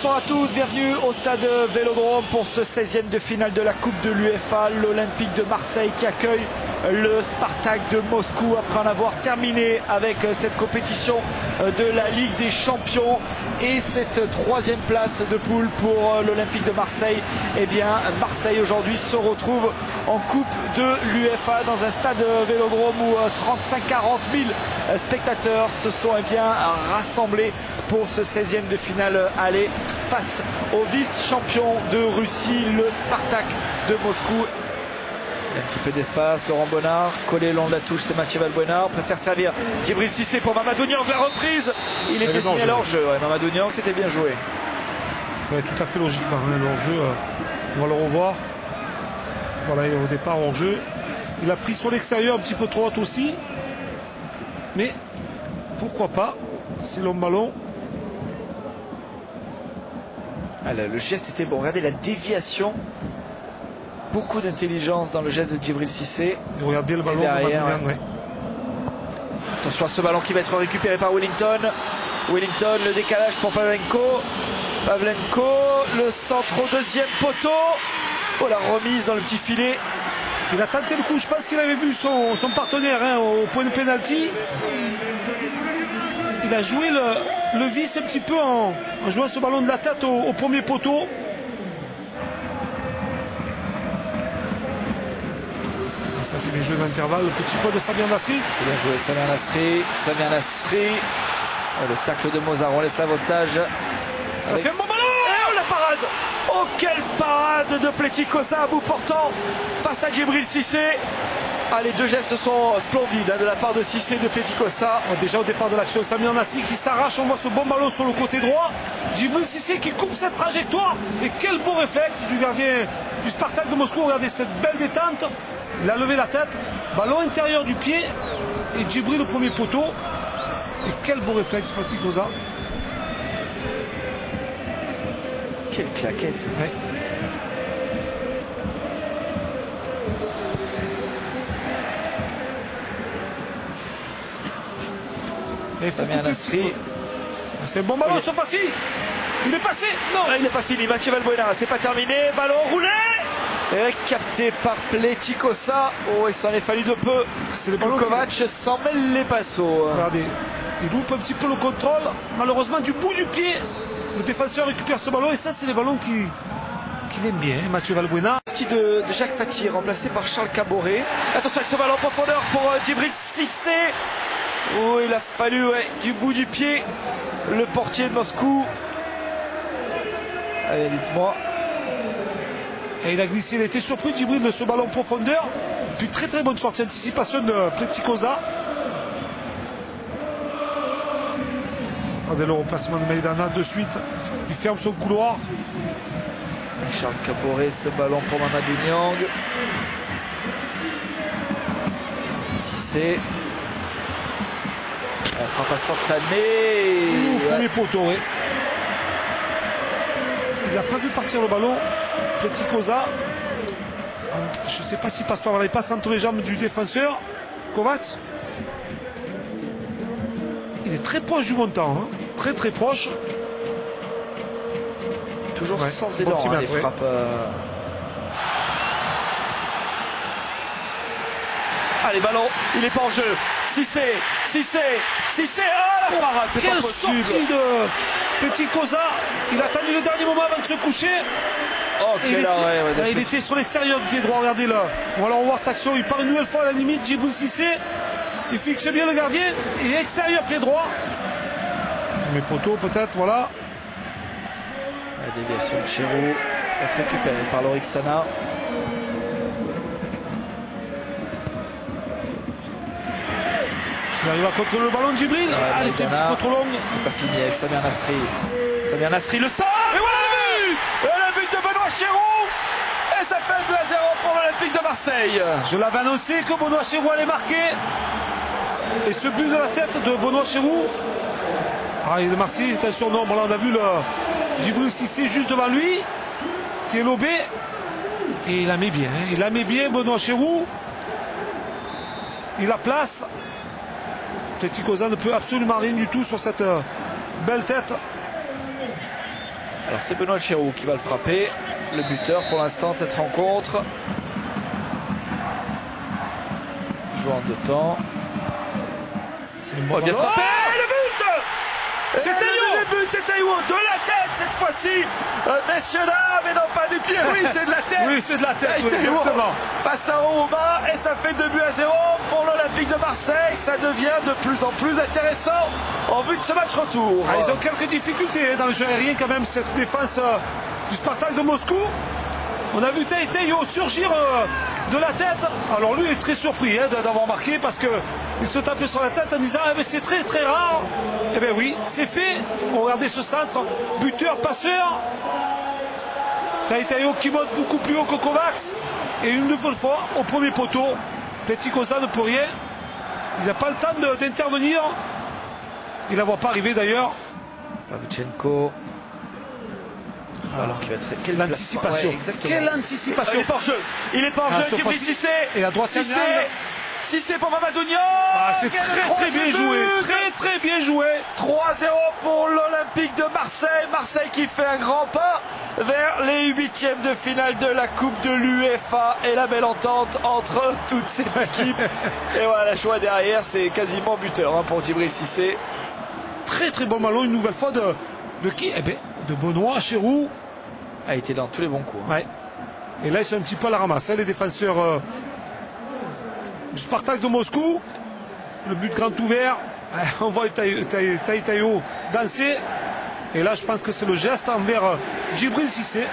Bonsoir à tous, bienvenue au stade Vélodrome pour ce 16e de finale de la Coupe de l'UEFA. L'Olympique de Marseille qui accueille le Spartak de Moscou après en avoir terminé avec cette compétition de la Ligue des Champions et cette troisième place de poule pour l'Olympique de Marseille. Eh bien, Marseille aujourd'hui se retrouve en Coupe de l'UEFA dans un stade Vélodrome où 35-40 000 spectateurs se sont rassemblés pour ce 16e de finale aller face au vice-champion de Russie, le Spartak de Moscou. Un petit peu d'espace, Laurent Bonnard, collé le long de la touche, c'est Mathieu Valbuena, préfère servir Djibril Cissé pour Mamadou Niang, la reprise, il était signé à l'hors-jeu, Mamadou Niang, c'était bien joué. Ouais, tout à fait logiquement, l'hors-jeu, on va le revoir. Voilà, il est au départ hors-jeu. Il a pris sur l'extérieur un petit peu trop haute aussi, mais pourquoi pas, c'est long ballon. Alors, le geste était bon, regardez la déviation. Beaucoup d'intelligence dans le geste de Djibril Cissé. Et regarde bien le ballon derrière, ouais. Attention à ce ballon qui va être récupéré par Wellington. Wellington, le décalage pour Pavlenko. Pavlenko, le centre au deuxième poteau. Oh, la remise dans le petit filet. Il a tenté le coup, je pense qu'il avait vu son partenaire au point de pénalty. Il a joué le vice un petit peu en jouant ce ballon de la tête au premier poteau. Et ça c'est bien joué d'intervalle, le petit peu de Samir Nasri. C'est bien joué, Samir Nasri. Oh, le tacle de Mozart, on laisse l'avantage. Ça c'est un bon ballon. Oh, la parade. Oh, quelle parade de Pletikosa à bout portant face à Djibril Cissé. Ah, les deux gestes sont splendides de la part de Cissé et de Pletikosa. Déjà au départ de l'action, Samir Nasri qui s'arrache, on voit ce bon ballon sur le côté droit. Djibril Cissé qui coupe cette trajectoire. Et quel beau réflexe du gardien du Spartak de Moscou. Regardez cette belle détente. Il a levé la tête. Ballon intérieur du pied. Et Djibril au premier poteau. Et quel beau réflexe Pletikosa. Quelle claquette. Ouais. Samir Nasri. C'est un bon ballon, ce fois-ci. Il est passé. Non, il n'est pas fini. Mathieu Valbuena, c'est pas terminé. Ballon roulé. Et capté par Pletikosa. Oh, il s'en est fallu de peu. C'est le Kovac s'en mêle les pinceaux. Regardez, il loupe un petit peu le contrôle. Malheureusement, du bout du pied, le défenseur récupère ce ballon. Et ça, c'est les ballons qu'il aime bien, Mathieu Valbuena. Partie de Jacques Fati, remplacé par Charles Caboret. Attention avec ce ballon en profondeur pour Djibril Cissé. Oh, il a fallu du bout du pied le portier de Moscou. Allez, dites-moi. Et il a glissé, il a été surpris Djibril de ce ballon en profondeur. Puis très très bonne sortie, anticipation de Pletikosa. Regardez le remplacement de Maïdana de suite. Il ferme son couloir. Charles Caboret, ce ballon pour Mamadou Niang. Cissé. La frappe instantanée. Premier poteau, oui. Il n'a pas vu partir le ballon. Pletikosa. Je ne sais pas s'il passe par là. Il passe entre les jambes du défenseur. Kovac. Il est très proche du montant. Très très proche. Toujours sans élan, les frappes. Allez, ballon, il est pas en jeu. Cissé. Ah, la parade, c'est pas possible. Sortie de Pletikosa. Il a attendu le dernier moment avant de se coucher. Oh, il était sur l'extérieur du pied droit, regardez là. On va alors voir cette action. Il part une nouvelle fois à la limite. Djibril Cissé. Il fixe bien le gardien. Et extérieur pied droit. Mais poteau peut-être, voilà. La déviation de Chérou est récupérée par Lorixana. Il arrive à contrôler le ballon de Djibril. Elle était un petit peu trop longue. C'est pas fini avec Samir Nasri. Samir Nasri, le sort. Et voilà le but. Et le but de Benoît Chérou. Et ça fait 2-0 pour l'Olympique de Marseille. Je l'avais annoncé que Benoît Chérou allait marquer. Et ce but de la tête de Benoît Chérou. Ah, il est Marseille, c'est un surnom. Bon, là, on a vu le Djibril Cissé juste devant lui, qui est lobé. Et il la met bien. Il la met bien, Benoît Chérou. Il la place. Pletikosa ne peut absolument rien du tout sur cette belle tête. Alors c'est Benoît Chérou qui va le frapper, le buteur pour l'instant de cette rencontre. Joueur en 2 temps. C'est une Oh, bonne bien frappé, le but. C'est Taillot. Le but, c'est Taillot, de la tête cette fois-ci. Messieurs là, mais non pas du pied, oui c'est de la tête. Oui, c'est de la tête, oui, Taillot exactement. passe à Roumain et ça fait 2-0 pour l'Olympique de Marseille. Ça devient de plus en plus intéressant en vue de ce match retour. Ah, ils ont quelques difficultés dans le jeu aérien quand même, cette défense du Spartak de Moscou. On a vu Taillot surgir de la tête. Alors lui est très surpris d'avoir marqué parce qu'il se tapait sur la tête en disant mais c'est très très rare. Eh bien oui, c'est fait. Regardez ce centre, buteur, passeur. Taillot qui monte beaucoup plus haut que Kovacs. Et une nouvelle fois au premier poteau. Petit Cosa ne peut rien. Il n'a pas le temps d'intervenir. Il ne la voit pas arriver d'ailleurs. Pavlyuchenko. Alors qu'il va être... Quelle anticipation. Ouais, quelle anticipation. Il est pas en jeu. Il est pas en jeu. Djibril Cissé. Et à droite, Cissé pour Mamadou Niang. Ah, c'est très bien joué. Très bien joué. 3-0 pour l'Olympique de Marseille. Marseille qui fait un grand pas vers les 8e de finale de la Coupe de l'UEFA. Et la belle entente entre toutes ces équipes. Et voilà, le choix derrière, c'est quasiment buteur pour Djibril Cissé. Très bon ballon, une nouvelle fois de qui? Eh bien, de Benoît Chérou. A été dans tous les bons coups. Ouais. Et là, ils sont un petit peu à la ramasse, les défenseurs du Spartak de Moscou. Le but grand ouvert. On voit Taillot danser. Et là, je pense que c'est le geste envers Djibril Cissé.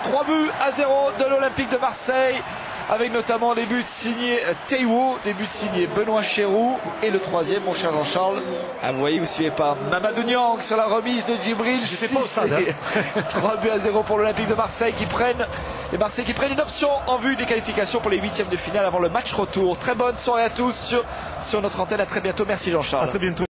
3-0 de l'Olympique de Marseille, avec notamment les buts signés Taillot, des buts signés Benoît Chérou, et le 3e, mon cher Jean-Charles. Ah, vous voyez, vous ne suivez pas Mamadou Niang sur la remise de Djibril. Je n'étais pas au stade. 3-0 pour l'Olympique de Marseille qui prennent une option en vue des qualifications pour les 8e de finale avant le match retour. Très bonne soirée à tous sur notre antenne. À très bientôt. Merci Jean-Charles. À très bientôt.